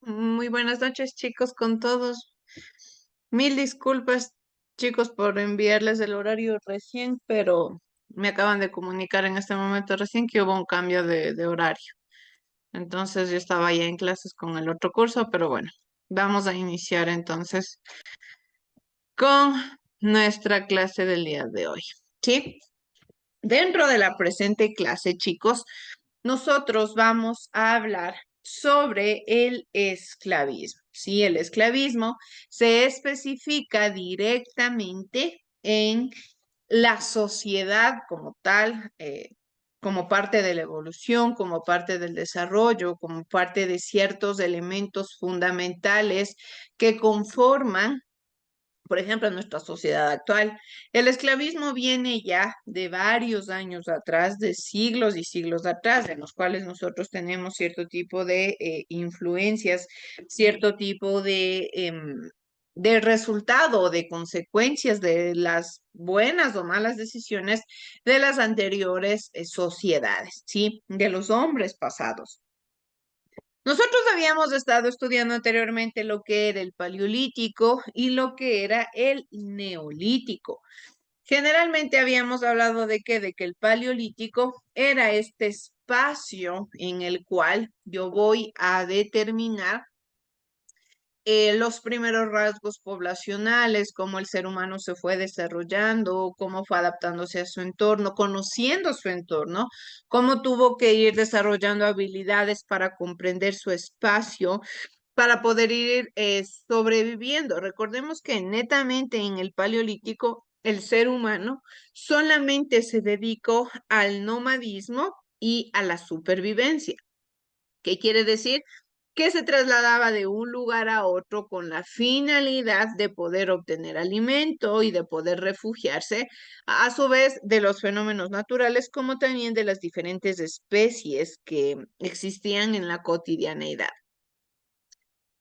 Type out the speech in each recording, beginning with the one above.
Muy buenas noches, chicos, con todos. Mil disculpas, chicos, por enviarles el horario recién, pero me acaban de comunicar en este momento recién que hubo un cambio de horario. Entonces yo estaba ya en clases con el otro curso, pero bueno, vamos a iniciar entonces con nuestra clase del día de hoy. ¿Sí? Dentro de la presente clase, chicos, nosotros vamos a hablar sobre el esclavismo. Sí, el esclavismo se especifica directamente en la sociedad como tal, como parte de la evolución, como parte del desarrollo, como parte de ciertos elementos fundamentales que conforman, por ejemplo, en nuestra sociedad actual. El esclavismo viene ya de varios años atrás, de siglos y siglos atrás, en los cuales nosotros tenemos cierto tipo de influencias, cierto tipo de resultado o de consecuencias de las buenas o malas decisiones de las anteriores sociedades, ¿sí? De los hombres pasados. Nosotros habíamos estado estudiando anteriormente lo que era el paleolítico y lo que era el neolítico. Generalmente habíamos hablado de que el paleolítico era este espacio en el cual yo voy a determinar los primeros rasgos poblacionales, cómo el ser humano se fue desarrollando, cómo fue adaptándose a su entorno, conociendo su entorno, cómo tuvo que ir desarrollando habilidades para comprender su espacio, para poder ir sobreviviendo. Recordemos que netamente en el Paleolítico el ser humano solamente se dedicó al nomadismo y a la supervivencia. ¿Qué quiere decir? Que se trasladaba de un lugar a otro con la finalidad de poder obtener alimento y de poder refugiarse, a su vez de los fenómenos naturales, como también de las diferentes especies que existían en la cotidianeidad.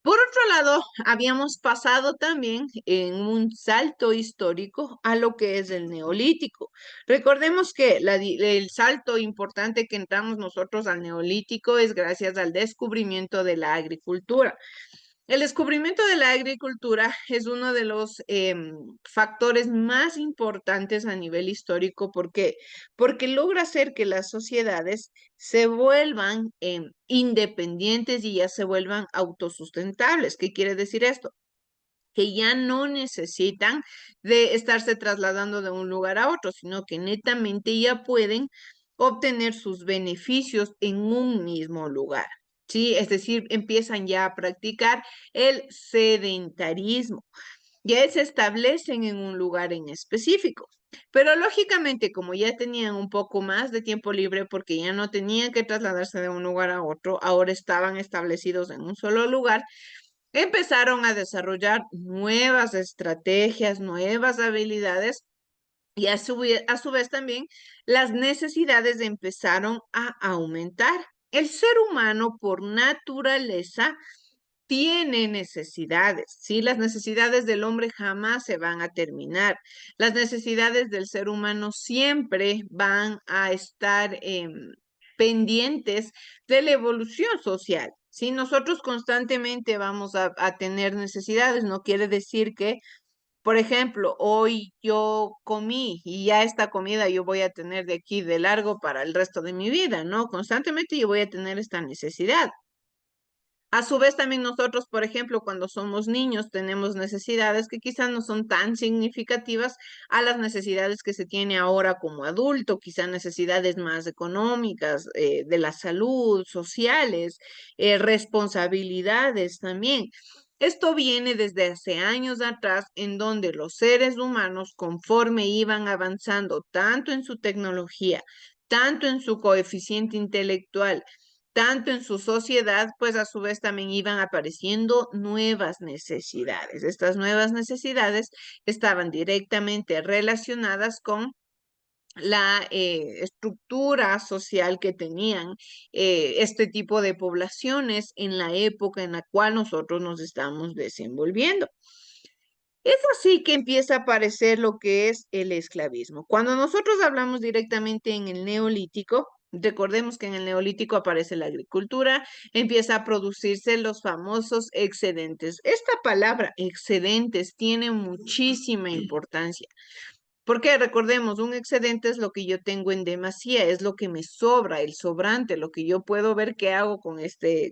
Por otro lado, habíamos pasado también en un salto histórico a lo que es el neolítico. Recordemos que el salto importante que entramos nosotros al neolítico es gracias al descubrimiento de la agricultura. El descubrimiento de la agricultura es uno de los factores más importantes a nivel histórico. ¿Por qué? Porque logra hacer que las sociedades se vuelvan independientes y ya se vuelvan autosustentables. ¿Qué quiere decir esto? Que ya no necesitan de estarse trasladando de un lugar a otro, sino que netamente ya pueden obtener sus beneficios en un mismo lugar. ¿Sí? Es decir, empiezan ya a practicar el sedentarismo. Ya se establecen en un lugar en específico. Pero lógicamente, como ya tenían un poco más de tiempo libre porque ya no tenían que trasladarse de un lugar a otro, ahora estaban establecidos en un solo lugar, empezaron a desarrollar nuevas estrategias, nuevas habilidades y a su vez también las necesidades empezaron a aumentar. El ser humano por naturaleza tiene necesidades, ¿sí? Las necesidades del hombre jamás se van a terminar. Las necesidades del ser humano siempre van a estar pendientes de la evolución social. Si nosotros constantemente vamos a tener necesidades, no quiere decir que, por ejemplo, hoy yo comí y ya esta comida yo voy a tener de aquí de largo para el resto de mi vida, ¿no? Constantemente yo voy a tener esta necesidad. A su vez, también nosotros, por ejemplo, cuando somos niños, tenemos necesidades que quizás no son tan significativas a las necesidades que se tiene ahora como adulto, quizás necesidades más económicas, de la salud, sociales, responsabilidades también. Esto viene desde hace años atrás, en donde los seres humanos, conforme iban avanzando tanto en su tecnología, tanto en su coeficiente intelectual, tanto en su sociedad, pues a su vez también iban apareciendo nuevas necesidades. Estas nuevas necesidades estaban directamente relacionadas con la estructura social que tenían este tipo de poblaciones en la época en la cual nosotros nos estamos desenvolviendo. Es así que empieza a aparecer lo que es el esclavismo. Cuando nosotros hablamos directamente en el neolítico, recordemos que en el neolítico aparece la agricultura, empieza a producirse los famosos excedentes. Esta palabra excedentes tiene muchísima importancia. Porque recordemos, un excedente es lo que yo tengo en demasía, es lo que me sobra, el sobrante, lo que yo puedo ver qué hago con este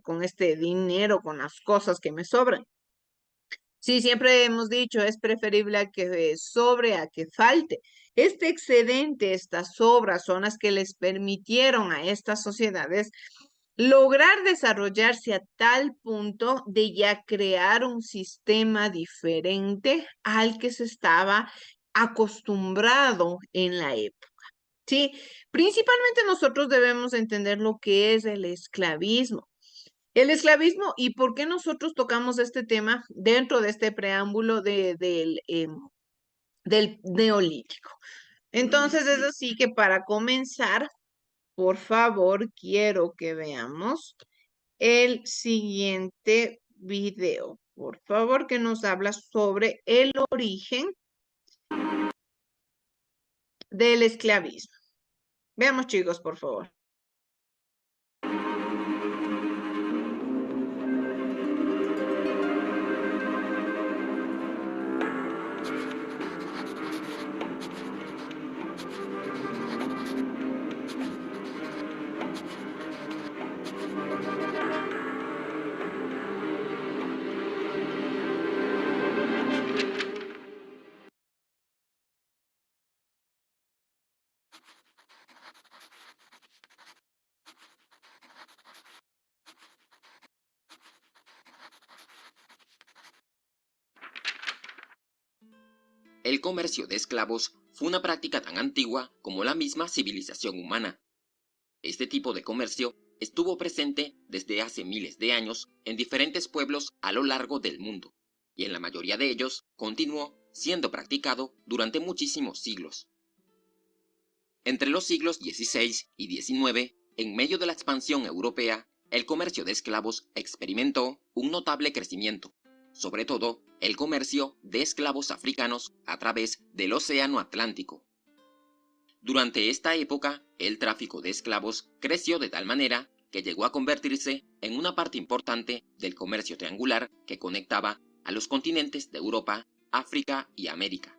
dinero, con las cosas que me sobran. Sí, siempre hemos dicho, es preferible a que sobre a que falte. Este excedente, estas sobras son las que les permitieron a estas sociedades lograr desarrollarse a tal punto de ya crear un sistema diferente al que se estaba acostumbrado en la época. Sí, principalmente nosotros debemos entender lo que es el esclavismo. El esclavismo y por qué nosotros tocamos este tema dentro de este preámbulo del neolítico. Entonces es así que para comenzar, por favor, quiero que veamos el siguiente video. Por favor, que nos habla sobre el origen del esclavismo. Veamos, chicos, por favor. El comercio de esclavos fue una práctica tan antigua como la misma civilización humana. Este tipo de comercio estuvo presente desde hace miles de años en diferentes pueblos a lo largo del mundo, y en la mayoría de ellos continuó siendo practicado durante muchísimos siglos. Entre los siglos XVI y XIX, en medio de la expansión europea, el comercio de esclavos experimentó un notable crecimiento, sobre todo el comercio de esclavos africanos a través del Océano Atlántico. Durante esta época, el tráfico de esclavos creció de tal manera que llegó a convertirse en una parte importante del comercio triangular que conectaba a los continentes de Europa, África y América.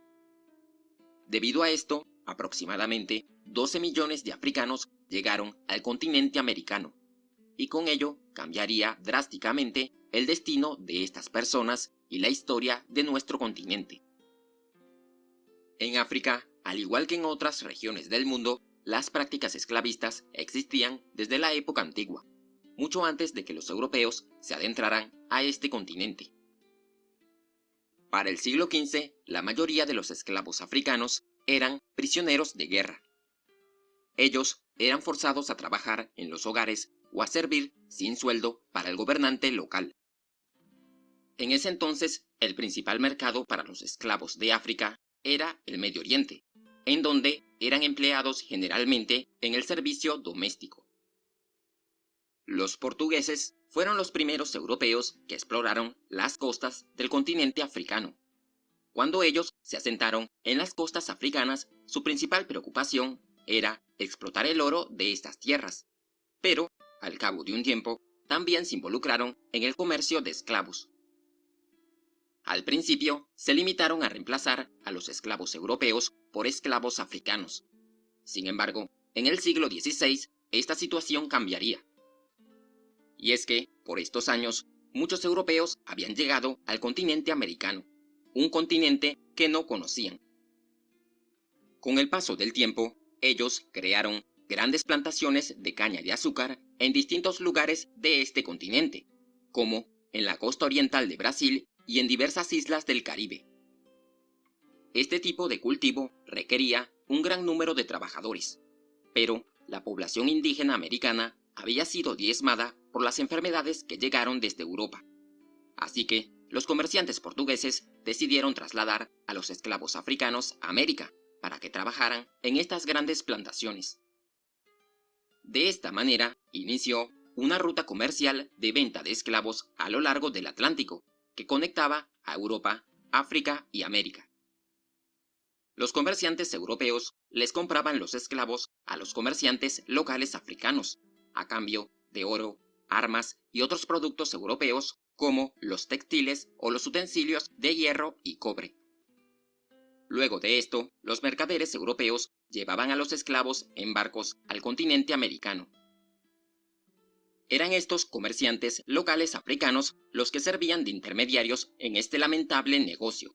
Debido a esto, aproximadamente 12 millones de africanos llegaron al continente americano, y con ello cambiaría drásticamente el destino de estas personas y la historia de nuestro continente. En África, al igual que en otras regiones del mundo, las prácticas esclavistas existían desde la época antigua, mucho antes de que los europeos se adentraran a este continente. Para el siglo XV, la mayoría de los esclavos africanos eran prisioneros de guerra. Ellos eran forzados a trabajar en los hogares o a servir sin sueldo para el gobernante local. En ese entonces, el principal mercado para los esclavos de África era el Medio Oriente, en donde eran empleados generalmente en el servicio doméstico. Los portugueses fueron los primeros europeos que exploraron las costas del continente africano. Cuando ellos se asentaron en las costas africanas, su principal preocupación era explotar el oro de estas tierras, pero, al cabo de un tiempo, también se involucraron en el comercio de esclavos. Al principio, se limitaron a reemplazar a los esclavos europeos por esclavos africanos. Sin embargo, en el siglo XVI, esta situación cambiaría. Y es que, por estos años, muchos europeos habían llegado al continente americano, un continente que no conocían. Con el paso del tiempo, ellos crearon grandes plantaciones de caña de azúcar en distintos lugares de este continente, como en la costa oriental de Brasil y en diversas islas del Caribe. Este tipo de cultivo requería un gran número de trabajadores, pero la población indígena americana había sido diezmada por las enfermedades que llegaron desde Europa. Así que los comerciantes portugueses decidieron trasladar a los esclavos africanos a América para que trabajaran en estas grandes plantaciones. De esta manera inició una ruta comercial de venta de esclavos a lo largo del Atlántico, que conectaba a Europa, África y América. Los comerciantes europeos les compraban los esclavos a los comerciantes locales africanos, a cambio de oro, armas y otros productos europeos como los textiles o los utensilios de hierro y cobre. Luego de esto, los mercaderes europeos llevaban a los esclavos en barcos al continente americano. Eran estos comerciantes locales africanos los que servían de intermediarios en este lamentable negocio.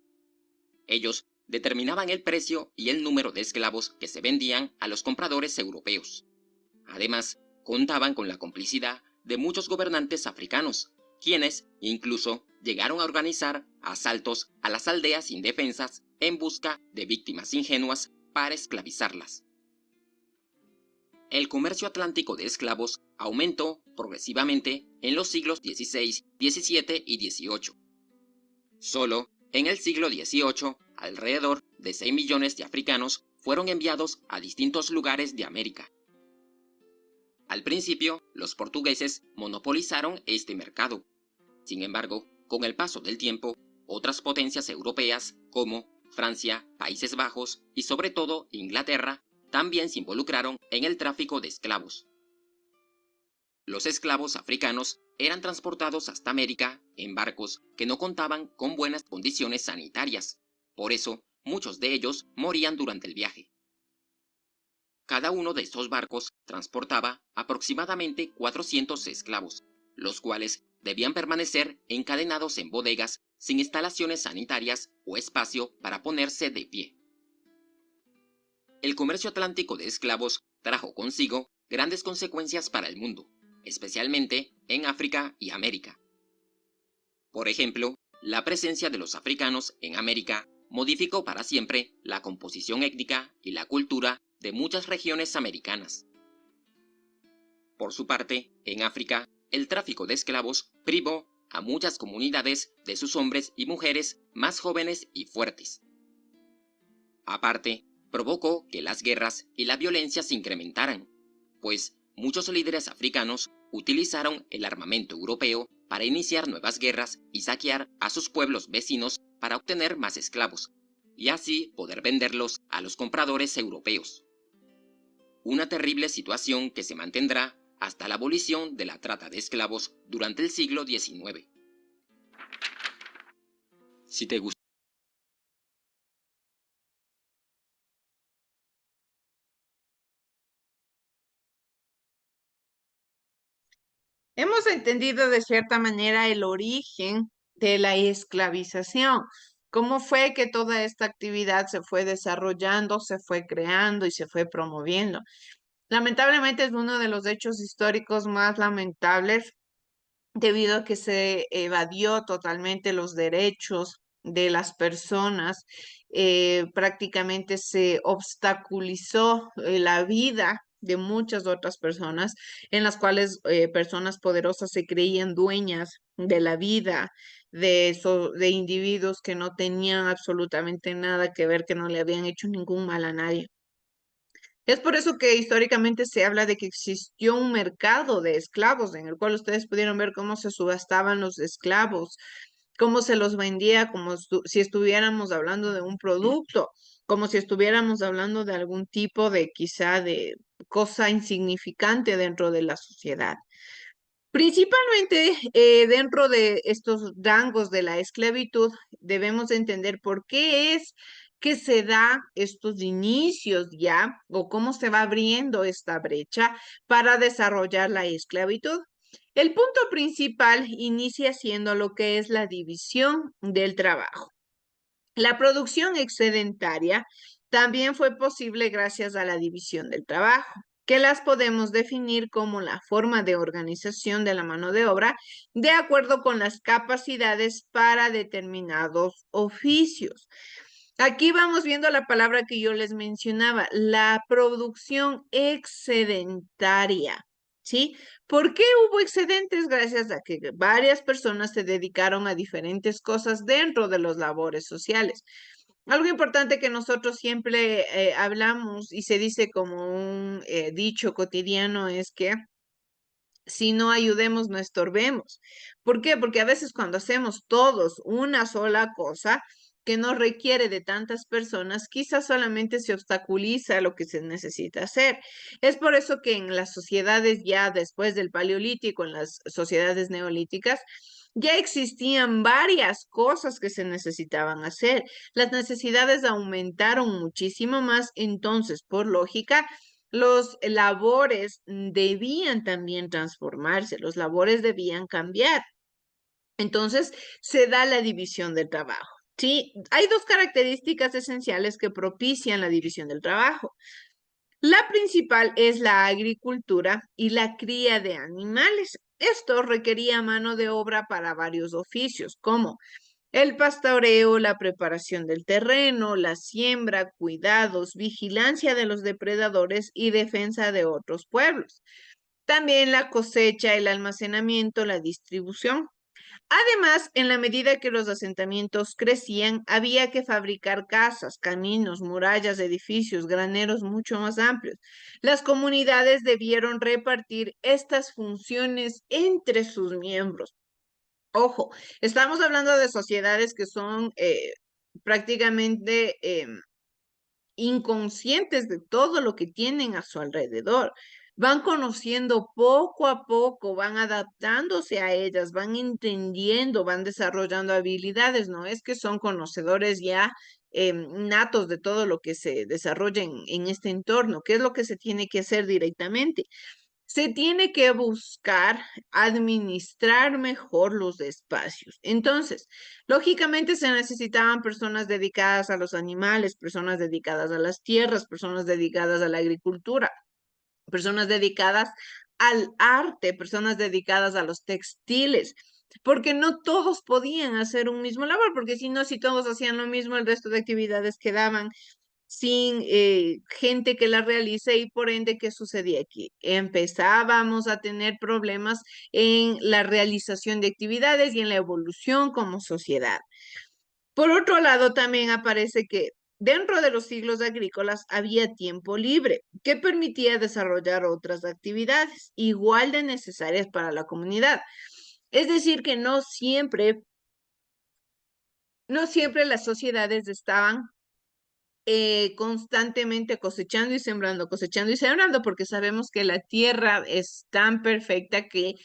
Ellos determinaban el precio y el número de esclavos que se vendían a los compradores europeos. Además, contaban con la complicidad de muchos gobernantes africanos, quienes incluso llegaron a organizar asaltos a las aldeas indefensas en busca de víctimas ingenuas para esclavizarlas. El comercio atlántico de esclavos aumentó progresivamente en los siglos XVI, XVII y XVIII. Solo en el siglo XVIII, alrededor de 6 millones de africanos fueron enviados a distintos lugares de América. Al principio, los portugueses monopolizaron este mercado. Sin embargo, con el paso del tiempo, otras potencias europeas como Francia, Países Bajos y sobre todo Inglaterra también se involucraron en el tráfico de esclavos. Los esclavos africanos eran transportados hasta América en barcos que no contaban con buenas condiciones sanitarias. Por eso, muchos de ellos morían durante el viaje. Cada uno de estos barcos transportaba aproximadamente 400 esclavos, los cuales debían permanecer encadenados en bodegas sin instalaciones sanitarias o espacio para ponerse de pie. El comercio atlántico de esclavos trajo consigo grandes consecuencias para el mundo, especialmente en África y América. Por ejemplo, la presencia de los africanos en América modificó para siempre la composición étnica y la cultura de muchas regiones americanas. Por su parte, en África, el tráfico de esclavos privó a muchas comunidades de sus hombres y mujeres más jóvenes y fuertes. Aparte, provocó que las guerras y la violencia se incrementaran, pues muchos líderes africanos utilizaron el armamento europeo para iniciar nuevas guerras y saquear a sus pueblos vecinos para obtener más esclavos, y así poder venderlos a los compradores europeos. Una terrible situación que se mantendrá hasta la abolición de la trata de esclavos durante el siglo XIX. Si te gusta. Hemos entendido de cierta manera el origen de la esclavización. ¿Cómo fue que toda esta actividad se fue desarrollando, se fue creando y se fue promoviendo? Lamentablemente es uno de los hechos históricos más lamentables debido a que se evadió totalmente los derechos de las personas, prácticamente se obstaculizó la vida de muchas otras personas, en las cuales personas poderosas se creían dueñas de la vida de individuos que no tenían absolutamente nada que ver, que no le habían hecho ningún mal a nadie. Es por eso que históricamente se habla de que existió un mercado de esclavos en el cual ustedes pudieron ver cómo se subastaban los esclavos, cómo se los vendía, como si estuviéramos hablando de un producto, como si estuviéramos hablando de algún tipo de quizá de cosa insignificante dentro de la sociedad. Principalmente dentro de estos rangos de la esclavitud, debemos entender por qué es que se da estos inicios ya o cómo se va abriendo esta brecha para desarrollar la esclavitud. El punto principal inicia siendo lo que es la división del trabajo. La producción excedentaria también fue posible gracias a la división del trabajo. que las podemos definir como la forma de organización de la mano de obra de acuerdo con las capacidades para determinados oficios. Aquí vamos viendo la palabra que yo les mencionaba, la producción excedentaria, ¿sí? ¿Por qué hubo excedentes? Gracias a que varias personas se dedicaron a diferentes cosas dentro de las labores sociales. Algo importante que nosotros siempre hablamos y se dice como un dicho cotidiano es que si no ayudemos, no estorbemos. ¿Por qué? Porque a veces cuando hacemos todos una sola cosa que no requiere de tantas personas, quizás solamente se obstaculiza lo que se necesita hacer. Es por eso que en las sociedades ya después del Paleolítico, en las sociedades neolíticas, ya existían varias cosas que se necesitaban hacer. Las necesidades aumentaron muchísimo más, entonces, por lógica, los labores debían también transformarse, los labores debían cambiar. Entonces, se da la división del trabajo. Sí, hay dos características esenciales que propician la división del trabajo. La principal es la agricultura y la cría de animales. Esto requería mano de obra para varios oficios, como el pastoreo, la preparación del terreno, la siembra, cuidados, vigilancia de los depredadores y defensa de otros pueblos. También la cosecha, el almacenamiento, la distribución. Además, en la medida que los asentamientos crecían, había que fabricar casas, caminos, murallas, edificios, graneros mucho más amplios. Las comunidades debieron repartir estas funciones entre sus miembros. Ojo, estamos hablando de sociedades que son prácticamente inconscientes de todo lo que tienen a su alrededor. Van conociendo poco a poco, van adaptándose a ellas, van entendiendo, van desarrollando habilidades, no es que son conocedores ya natos de todo lo que se desarrolla en este entorno, qué es lo que se tiene que hacer directamente. Se tiene que buscar administrar mejor los espacios. Entonces, lógicamente se necesitaban personas dedicadas a los animales, personas dedicadas a las tierras, personas dedicadas a la agricultura, personas dedicadas al arte, personas dedicadas a los textiles, porque no todos podían hacer un mismo labor, porque si no, si todos hacían lo mismo, el resto de actividades quedaban sin gente que la realice y por ende, ¿qué sucedía aquí? Empezábamos a tener problemas en la realización de actividades y en la evolución como sociedad. Por otro lado, también aparece que dentro de los siglos agrícolas había tiempo libre que permitía desarrollar otras actividades igual de necesarias para la comunidad. Es decir, que no siempre las sociedades estaban constantemente cosechando y sembrando, porque sabemos que la tierra es tan perfecta que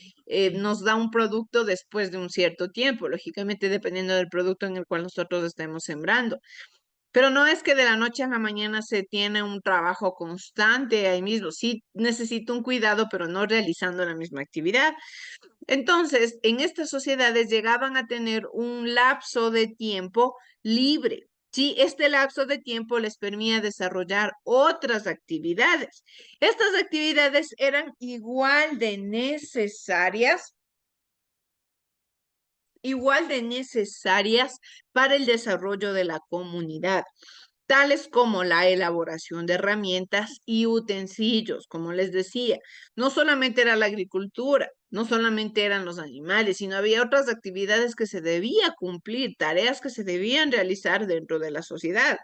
nos da un producto después de un cierto tiempo, lógicamente dependiendo del producto en el cual nosotros estemos sembrando. Pero no es que de la noche a la mañana se tiene un trabajo constante ahí mismo. Sí necesita un cuidado, pero no realizando la misma actividad. Entonces, en estas sociedades llegaban a tener un lapso de tiempo libre. Sí, este lapso de tiempo les permitía desarrollar otras actividades. Estas actividades eran igual de necesarias para el desarrollo de la comunidad, tales como la elaboración de herramientas y utensilios, como les decía. No solamente era la agricultura, no solamente eran los animales, sino había otras actividades que se debía cumplir, tareas que se debían realizar dentro de la sociedad.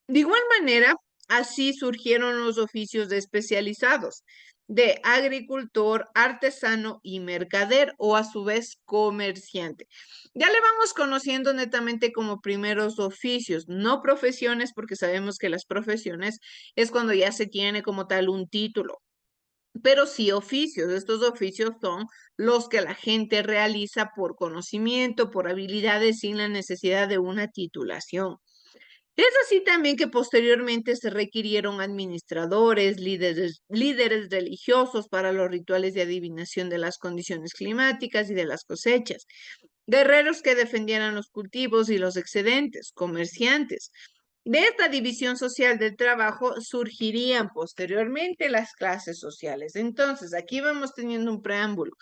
De igual manera, así surgieron los oficios de especializados de agricultor, artesano y mercader, o a su vez comerciante. Ya le vamos conociendo netamente como primeros oficios, no profesiones, porque sabemos que las profesiones es cuando ya se tiene como tal un título, pero sí oficios. Estos oficios son los que la gente realiza por conocimiento, por habilidades, sin la necesidad de una titulación. Es así también que posteriormente se requirieron administradores, líderes religiosos para los rituales de adivinación de las condiciones climáticas y de las cosechas, guerreros que defendieran los cultivos y los excedentes, comerciantes. De esta división social del trabajo surgirían posteriormente las clases sociales. Entonces, aquí vamos teniendo un preámbulo.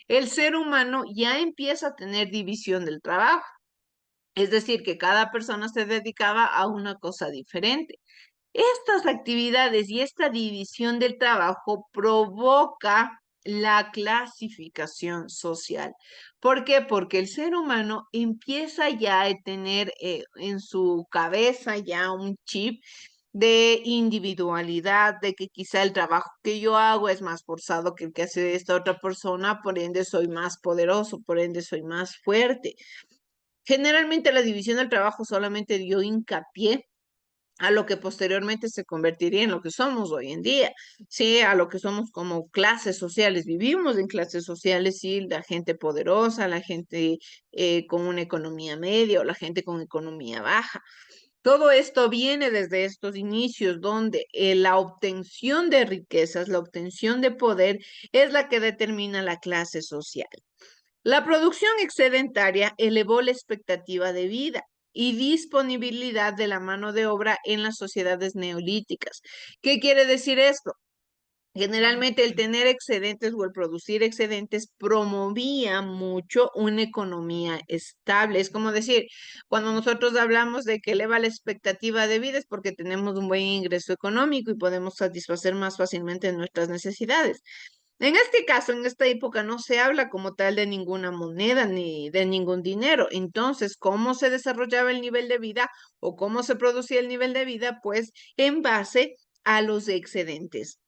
El ser humano ya empieza a tener división del trabajo. Es decir, que cada persona se dedicaba a una cosa diferente. Estas actividades y esta división del trabajo provoca la clasificación social. ¿Por qué? Porque el ser humano empieza ya a tener en su cabeza ya un chip de individualidad, de que quizá el trabajo que yo hago es más forzado que el que hace esta otra persona, por ende soy más poderoso, por ende soy más fuerte. Generalmente la división del trabajo solamente dio hincapié a lo que posteriormente se convertiría en lo que somos hoy en día, sí, a lo que somos como clases sociales. Vivimos en clases sociales, sí, la gente poderosa, la gente con una economía media o la gente con economía baja. Todo esto viene desde estos inicios donde la obtención de riquezas, la obtención de poder es la que determina la clase social. La producción excedentaria elevó la expectativa de vida y disponibilidad de la mano de obra en las sociedades neolíticas. ¿Qué quiere decir esto? Generalmente el tener excedentes o el producir excedentes promovía mucho una economía estable. Es como decir, cuando nosotros hablamos de que eleva la expectativa de vida es porque tenemos un buen ingreso económico y podemos satisfacer más fácilmente nuestras necesidades. En este caso, en esta época, no se habla como tal de ninguna moneda ni de ningún dinero. Entonces, ¿cómo se desarrollaba el nivel de vida o cómo se producía el nivel de vida? Pues en base a los excedentes.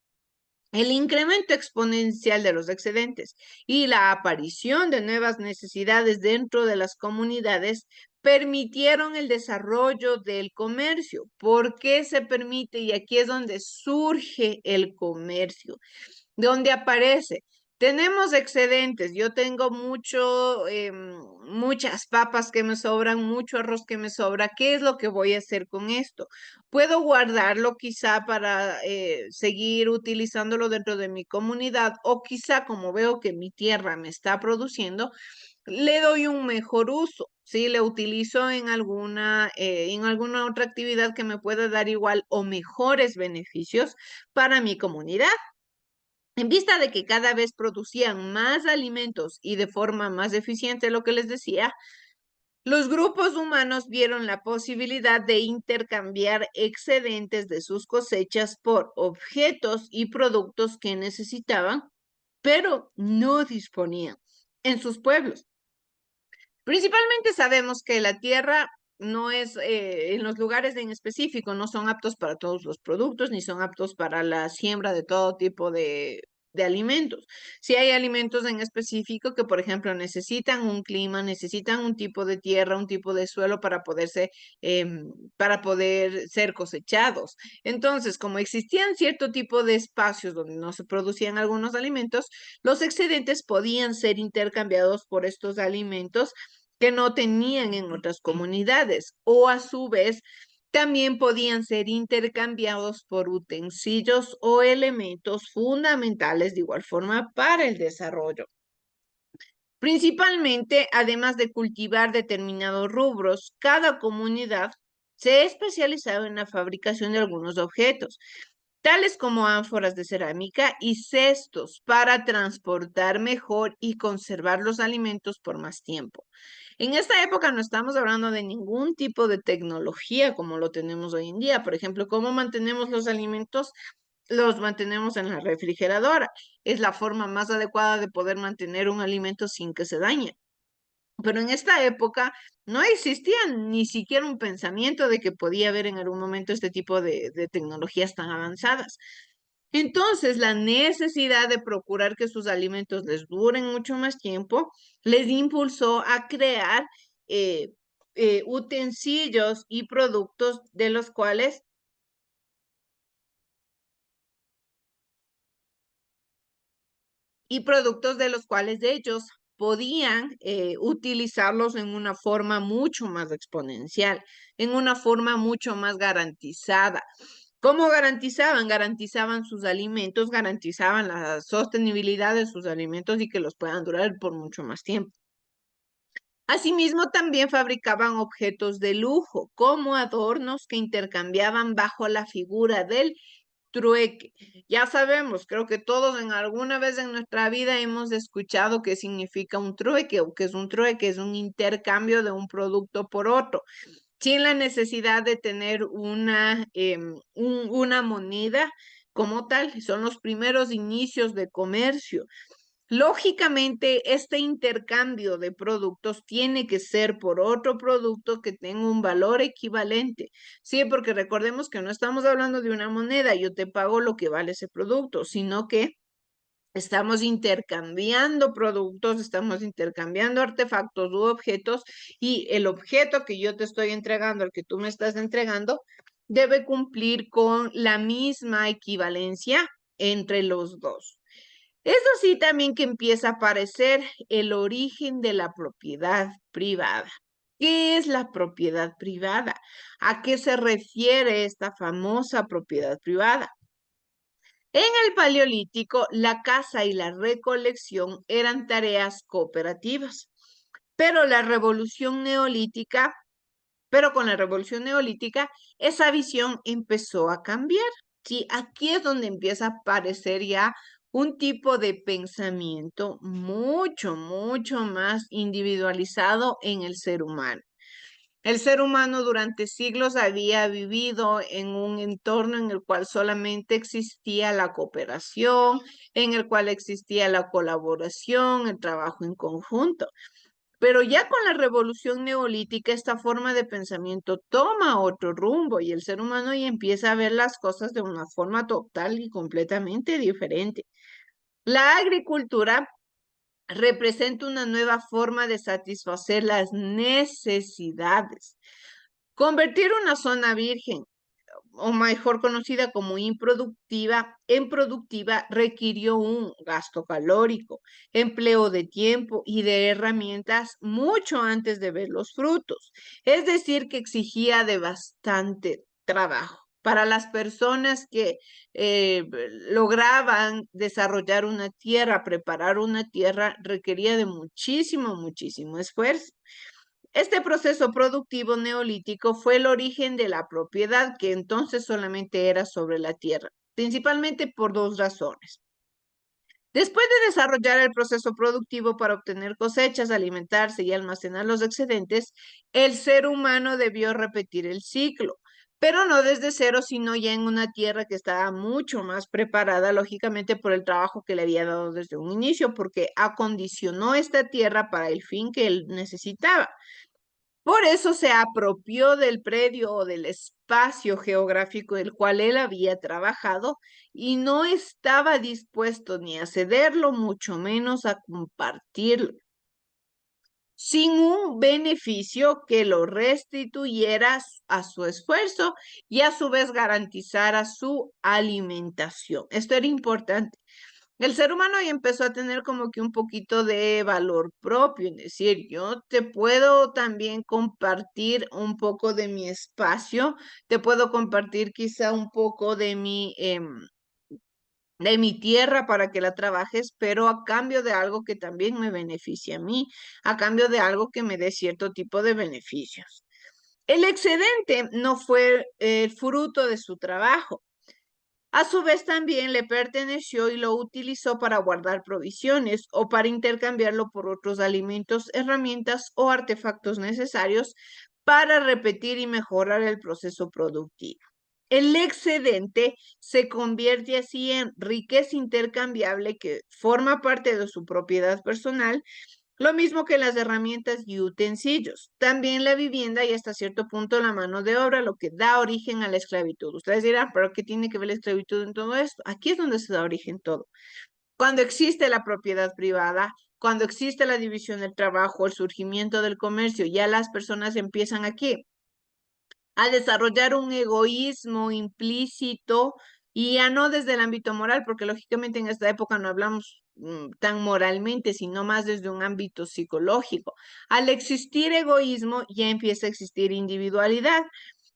El incremento exponencial de los excedentes y la aparición de nuevas necesidades dentro de las comunidades permitieron el desarrollo del comercio. ¿Por qué se permite? Y aquí es donde surge el comercio donde aparece. Tenemos excedentes, yo tengo muchas papas que me sobran, mucho arroz que me sobra. ¿Qué es lo que voy a hacer con esto? Puedo guardarlo quizá para seguir utilizándolo dentro de mi comunidad o quizá como veo que mi tierra me está produciendo, le doy un mejor uso. Sí, le utilizo en alguna otra actividad que me pueda dar igual o mejores beneficios para mi comunidad. En vista de que cada vez producían más alimentos y de forma más eficiente, lo que les decía, los grupos humanos vieron la posibilidad de intercambiar excedentes de sus cosechas por objetos y productos que necesitaban, pero no disponían en sus pueblos. Principalmente sabemos que la tierra no es, en los lugares en específico, no son aptos para todos los productos, ni son aptos para la siembra de todo tipo de alimentos. Si hay alimentos en específico que, por ejemplo, necesitan un clima, necesitan un tipo de tierra, un tipo de suelo para poder ser cosechados. Entonces, como existían cierto tipo de espacios donde no se producían algunos alimentos, los excedentes podían ser intercambiados por estos alimentos que no tenían en otras comunidades o a su vez también podían ser intercambiados por utensilios o elementos fundamentales de igual forma para el desarrollo. Principalmente, además de cultivar determinados rubros, cada comunidad se especializaba en la fabricación de algunos objetos, tales como ánforas de cerámica y cestos para transportar mejor y conservar los alimentos por más tiempo. En esta época no estamos hablando de ningún tipo de tecnología como lo tenemos hoy en día. Por ejemplo, ¿cómo mantenemos los alimentos? Los mantenemos en la refrigeradora. Es la forma más adecuada de poder mantener un alimento sin que se dañe. Pero en esta época no existía ni siquiera un pensamiento de que podía haber en algún momento este tipo de tecnologías tan avanzadas. Entonces, la necesidad de procurar que sus alimentos les duren mucho más tiempo les impulsó a crear eh, utensilios y productos de los cuales de ellos podían utilizarlos en una forma mucho más exponencial, en una forma mucho más garantizada. ¿Cómo garantizaban? Garantizaban sus alimentos, garantizaban la sostenibilidad de sus alimentos y que los puedan durar por mucho más tiempo. Asimismo, también fabricaban objetos de lujo, como adornos que intercambiaban bajo la figura del trueque. Ya sabemos, creo que todos en alguna vez en nuestra vida hemos escuchado qué significa un trueque o qué es un trueque, es un intercambio de un producto por otro, sin la necesidad de tener una moneda como tal. Son los primeros inicios de comercio. Lógicamente, este intercambio de productos tiene que ser por otro producto que tenga un valor equivalente. Sí, porque recordemos que no estamos hablando de una moneda, yo te pago lo que vale ese producto, sino que estamos intercambiando productos, estamos intercambiando artefactos u objetos, y el objeto que yo te estoy entregando, el que tú me estás entregando, debe cumplir con la misma equivalencia entre los dos. Es así también que empieza a aparecer el origen de la propiedad privada. ¿Qué es la propiedad privada? ¿A qué se refiere esta famosa propiedad privada? En el Paleolítico, la caza y la recolección eran tareas cooperativas, pero la revolución neolítica, pero con la revolución neolítica, esa visión empezó a cambiar. Sí, aquí es donde empieza a aparecer ya un tipo de pensamiento mucho más individualizado en el ser humano. El ser humano durante siglos había vivido en un entorno en el cual solamente existía la cooperación, en el cual existía la colaboración, el trabajo en conjunto. Pero ya con la revolución neolítica, esta forma de pensamiento toma otro rumbo y el ser humano ya empieza a ver las cosas de una forma total y completamente diferente. La agricultura representa una nueva forma de satisfacer las necesidades. Convertir una zona virgen, o mejor conocida como improductiva, en productiva, requirió un gasto calórico, empleo de tiempo y de herramientas mucho antes de ver los frutos. Es decir, que exigía de bastante trabajo. Para las personas que lograban desarrollar una tierra, preparar una tierra, requería de muchísimo esfuerzo. Este proceso productivo neolítico fue el origen de la propiedad, que entonces solamente era sobre la tierra, principalmente por dos razones. Después de desarrollar el proceso productivo para obtener cosechas, alimentarse y almacenar los excedentes, el ser humano debió repetir el ciclo, pero no desde cero, sino ya en una tierra que estaba mucho más preparada, lógicamente por el trabajo que le había dado desde un inicio, porque acondicionó esta tierra para el fin que él necesitaba. Por eso se apropió del predio o del espacio geográfico del cual él había trabajado y no estaba dispuesto ni a cederlo, mucho menos a compartirlo, sin un beneficio que lo restituyera a su esfuerzo y a su vez garantizara su alimentación. Esto era importante. El ser humano ya empezó a tener como que un poquito de valor propio, es decir, yo te puedo también compartir un poco de mi espacio, te puedo compartir quizá un poco de mi tierra para que la trabajes, pero a cambio de algo que también me beneficie a mí, a cambio de algo que me dé cierto tipo de beneficios. El excedente no fue el fruto de su trabajo. A su vez también le perteneció y lo utilizó para guardar provisiones o para intercambiarlo por otros alimentos, herramientas o artefactos necesarios para repetir y mejorar el proceso productivo. El excedente se convierte así en riqueza intercambiable que forma parte de su propiedad personal, lo mismo que las herramientas y utensilios. También la vivienda y hasta cierto punto la mano de obra, lo que da origen a la esclavitud. Ustedes dirán, ¿pero qué tiene que ver la esclavitud en todo esto? Aquí es donde se da origen todo. Cuando existe la propiedad privada, cuando existe la división del trabajo, el surgimiento del comercio, ya las personas empiezan aquí a desarrollar un egoísmo implícito y ya no desde el ámbito moral, porque lógicamente en esta época no hablamos tan moralmente, sino más desde un ámbito psicológico. Al existir egoísmo, ya empieza a existir individualidad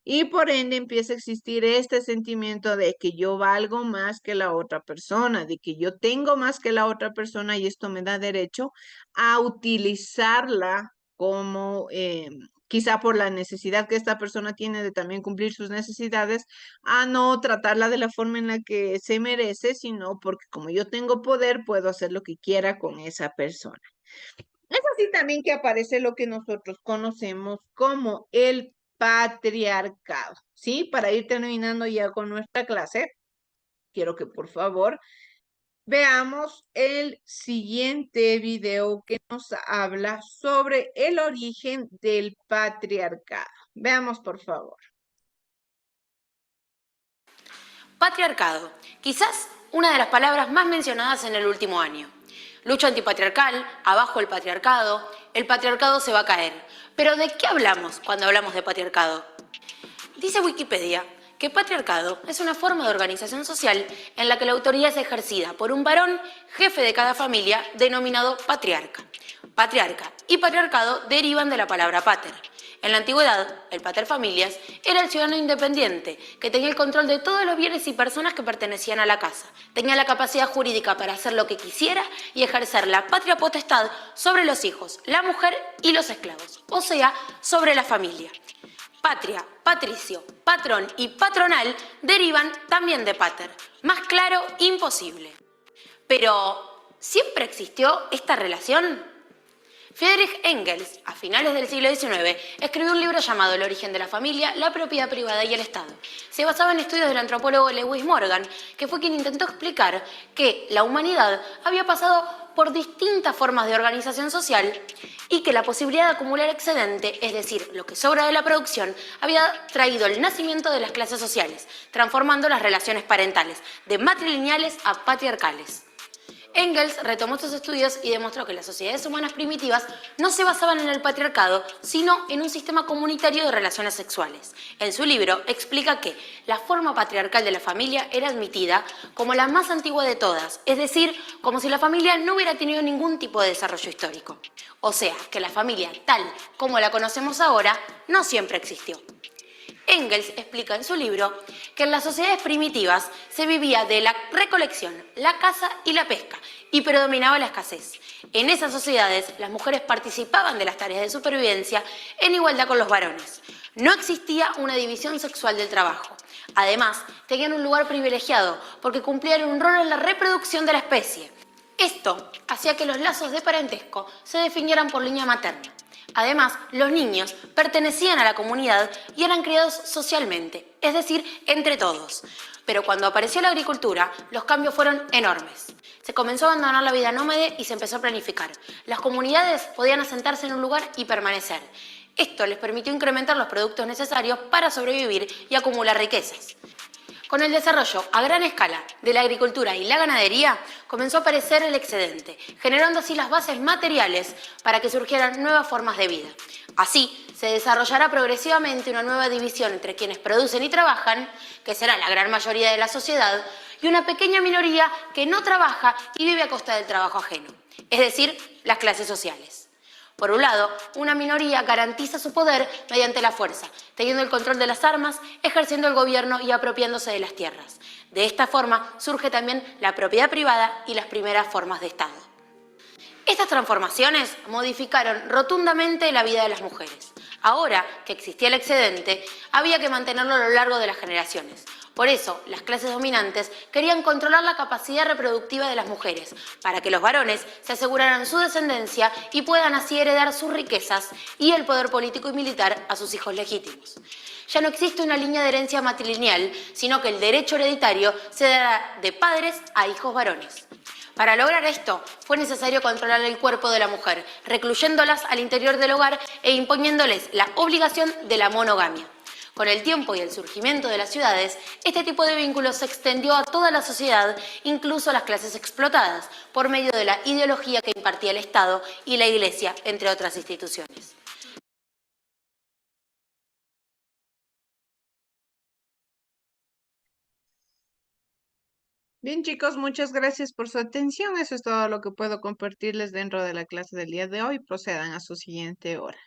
y por ende empieza a existir este sentimiento de que yo valgo más que la otra persona, de que yo tengo más que la otra persona y esto me da derecho a utilizarla como quizá por la necesidad que esta persona tiene de también cumplir sus necesidades, a no tratarla de la forma en la que se merece, sino porque como yo tengo poder, puedo hacer lo que quiera con esa persona. Es así también que aparece lo que nosotros conocemos como el patriarcado, ¿sí? Para ir terminando ya con nuestra clase, quiero que por favor veamos el siguiente video que nos habla sobre el origen del patriarcado. Veamos, por favor. Patriarcado, quizás una de las palabras más mencionadas en el último año. Lucha antipatriarcal, abajo el patriarcado se va a caer. Pero ¿de qué hablamos cuando hablamos de patriarcado? Dice Wikipedia que patriarcado es una forma de organización social en la que la autoridad es ejercida por un varón, jefe de cada familia, denominado patriarca. Patriarca y patriarcado derivan de la palabra pater. En la antigüedad, el paterfamilias era el ciudadano independiente, que tenía el control de todos los bienes y personas que pertenecían a la casa. Tenía la capacidad jurídica para hacer lo que quisiera y ejercer la patria potestad sobre los hijos, la mujer y los esclavos, o sea, sobre la familia. Patria, patricio, patrón y patronal derivan también de pater. Más claro, imposible. Pero, ¿siempre existió esta relación? Friedrich Engels, a finales del siglo XIX, escribió un libro llamado El origen de la familia, la propiedad privada y el Estado. Se basaba en estudios del antropólogo Lewis Morgan, que fue quien intentó explicar que la humanidad había pasado por distintas formas de organización social y que la posibilidad de acumular excedente, es decir, lo que sobra de la producción, había traído el nacimiento de las clases sociales, transformando las relaciones parentales de matrilineales a patriarcales. Engels retomó estos estudios y demostró que las sociedades humanas primitivas no se basaban en el patriarcado, sino en un sistema comunitario de relaciones sexuales. En su libro explica que la forma patriarcal de la familia era admitida como la más antigua de todas, es decir, como si la familia no hubiera tenido ningún tipo de desarrollo histórico. O sea, que la familia tal como la conocemos ahora no siempre existió. Engels explica en su libro que en las sociedades primitivas se vivía de la recolección, la caza y la pesca, y predominaba la escasez. En esas sociedades, las mujeres participaban de las tareas de supervivencia en igualdad con los varones. No existía una división sexual del trabajo. Además, tenían un lugar privilegiado porque cumplían un rol en la reproducción de la especie. Esto hacía que los lazos de parentesco se definieran por línea materna. Además, los niños pertenecían a la comunidad y eran criados socialmente, es decir, entre todos. Pero cuando apareció la agricultura, los cambios fueron enormes. Se comenzó a abandonar la vida nómade y se empezó a planificar. Las comunidades podían asentarse en un lugar y permanecer. Esto les permitió incrementar los productos necesarios para sobrevivir y acumular riquezas. Con el desarrollo a gran escala de la agricultura y la ganadería, comenzó a aparecer el excedente, generando así las bases materiales para que surgieran nuevas formas de vida. Así, se desarrollará progresivamente una nueva división entre quienes producen y trabajan, que será la gran mayoría de la sociedad, y una pequeña minoría que no trabaja y vive a costa del trabajo ajeno, es decir, las clases sociales. Por un lado, una minoría garantiza su poder mediante la fuerza, teniendo el control de las armas, ejerciendo el gobierno y apropiándose de las tierras. De esta forma surge también la propiedad privada y las primeras formas de Estado. Estas transformaciones modificaron rotundamente la vida de las mujeres. Ahora que existía el excedente, había que mantenerlo a lo largo de las generaciones. Por eso, las clases dominantes querían controlar la capacidad reproductiva de las mujeres, para que los varones se aseguraran su descendencia y puedan así heredar sus riquezas y el poder político y militar a sus hijos legítimos. Ya no existe una línea de herencia matrilineal, sino que el derecho hereditario se dará de padres a hijos varones. Para lograr esto, fue necesario controlar el cuerpo de la mujer, recluyéndolas al interior del hogar e imponiéndoles la obligación de la monogamia. Con el tiempo y el surgimiento de las ciudades, este tipo de vínculos se extendió a toda la sociedad, incluso a las clases explotadas, por medio de la ideología que impartía el Estado y la Iglesia, entre otras instituciones. Bien, chicos, muchas gracias por su atención. Eso es todo lo que puedo compartirles dentro de la clase del día de hoy. Procedan a su siguiente hora.